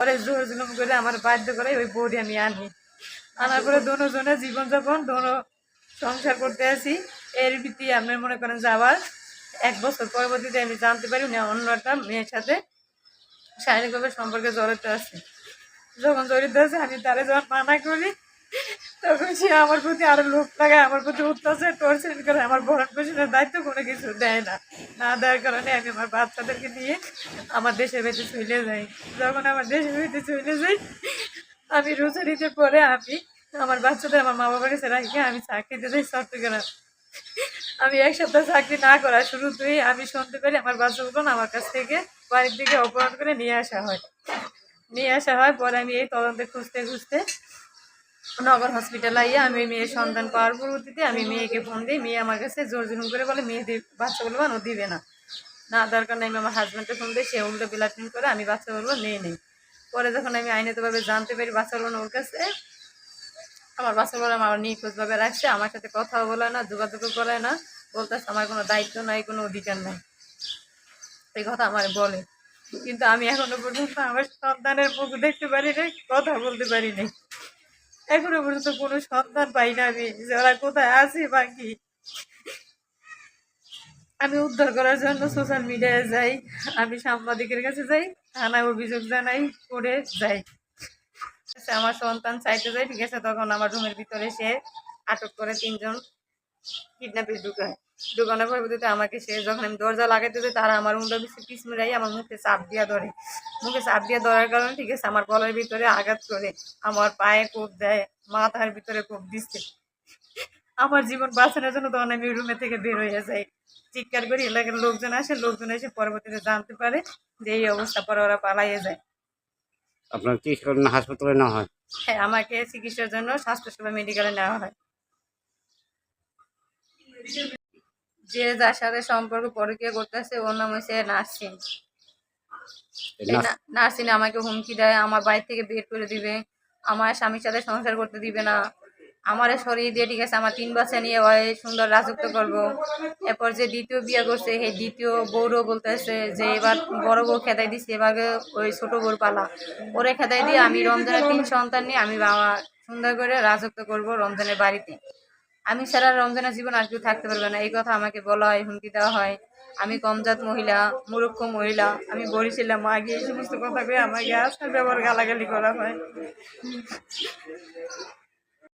পরে জোর জুলুম করে আমার বাধ্য করে ওই বউটি আমি আনার পরে দোনোজনে জীবনযাপন দোনো সংসার করতে আসি। এর ভিত্তি আপনি মনে করেন যে আবার 1 বছর পরবর্তীতে আমি জানতে পারি না অন্য একটা মেয়ের সাথে শারীরিকভাবে সম্পর্কে জড়িত আছে। যখন জড়িত আছে আমি তারে যখন মানা করি তখন সে আমার প্রতি আরো লোভ লাগায়, আমার প্রতি অত্যাচার টর্চার করে, আমার ভরণ পোষণের দায়িত্ব কোনো কিছু দেয় না। না দেওয়ার কারণে আমি আমার বাচ্চাদেরকে নিয়ে আমার দেশের বাড়িতে চলে যাই। যখন আমার দেশের বাড়িতে চলে যাই আমি রোজারিতে পরে আমি আমার বাচ্চাদের আমার মা বাবার কাছে রাখি আমি চাকরিতে যাই চট্টগ্রাম। আমি 1 সপ্তাহ চাকরি না করার শুরুতেই আমি শুনতে পারি আমার বাচ্চাগুলো আমার কাছ থেকে বাড়ির দিকে অপহরণ করে নিয়ে আসা হয়। পরে আমি এই তদন্তে খুঁজতে খুঁজতে নগর হসপিটাল আইয়া আমি মেয়ের সন্তান পাওয়ার পরবর্তীতে আমি মেয়েকে ফোন দিই। মেয়ে আমার কাছে জোর জুলুম করে বলে মেয়ে বাচ্চাগুলো ও দিবে না। না দরকার নেই। আমি আমার হাজব্যান্ডকে ফোন দিই, সে উল্টো ব্ল্যাকমেল করে আমি বাচ্চাগুলো নেই। পরে যখন আমি আইনগতভাবে জানতে পারি বাচ্চাগুলো ওর কাছে, আমার বাচ্চাগুলো আমার নিখোঁজভাবে রাখছে, আমার সাথে কথাও বলে না, যোগাযোগও করে না, বলতেছে আমার কোনো দায়িত্ব নাই, কোনো অধিকার নাই, এই কথা আমার বলে। কিন্তু আমি এখনো পর্যন্ত আমার সন্তানের মুখ দেখতে পারি নাই, কথা বলতে পারি নাই। এখনো পর্যন্ত কোনো সন্তান পাই না আমি যে ওরা কোথায় আছে বা কি। আমি উদ্ধার করার জন্য সোশ্যাল মিডিয়ায় যাই, আমি সাংবাদিকের কাছে যাই, থানায় অভিযোগ জানাই, করে যাই। আমার সন্তান চাইতে যাই, ঠিক আছে, তখন আমার রুমের ভিতরে সে আটক করে 3 জন কিডন্যাপে ঢুকানোর পরবর্তীতে আমাকে সে যখন আমি দরজা লাগাইতে যাই তারা আমার উল্টো পিছ মিলাই আমার মুখে চাপ দিয়া ধরে। মুখে চাপ দিয়া ধরার কারণে, ঠিক আছে, আমার গলার ভিতরে আঘাত করে, আমার পায়ে কোপ দেয়, মাথার ভিতরে কোপ দিচ্ছে। আমার জীবন বাঁচানোর জন্য তখন আমি রুমে থেকে বের হয়ে যাই, চিৎকার করি, এলাকার লোকজন আসে, লোকজন এসে পরবর্তীতে জানতে পারে যে এই অবস্থা, পরে ওরা পালাইয়ে যায়। আপনার চিকিৎসা না হাসপাতালে নেওয়া হয়? হ্যাঁ, আমাকে চিকিৎসার জন্য স্বাস্থ্যসেবা মেডিকেলে নেওয়া হয়। যে যার সাথে সম্পর্ক পরকীয়া করতেছে ওর নাম হচ্ছে নার্সিন। এই নার্সিন আমাকে হুমকি দেয়, আমার বাড়ি থেকে বের করে দিবে, আমার স্বামীর সাথে সংসার করতে দিবে না, আমারে সরিয়ে দিয়ে, ঠিক আছে, আমার 3 বাচ্চা নিয়ে ওই সুন্দর রাজত্ব করব। এরপর যে দ্বিতীয় বিয়ে করছে সেই দ্বিতীয় বউরও বলতেছে যে এবার বড় বউ খেদাই দিচ্ছে, এবারে ওই ছোট বউর পালা, ওরে খেদাই দিয়ে আমি রমজানের 3 সন্তান নিয়ে আমি সুন্দর করে রাজত্ব করব রমজানের বাড়িতে। আমি সারা রমজানের জীবন আর কেউ থাকতে পারবে না, এই কথা আমাকে বলা হয়, হুমকি দেওয়া হয়। আমি কমজাত মহিলা, মূর্খ মহিলা, আমি বলেছিলাম আগে, এই সমস্ত কথা কয়ে আমাকে আজকাল ব্যবহার গালাগালি করা হয়।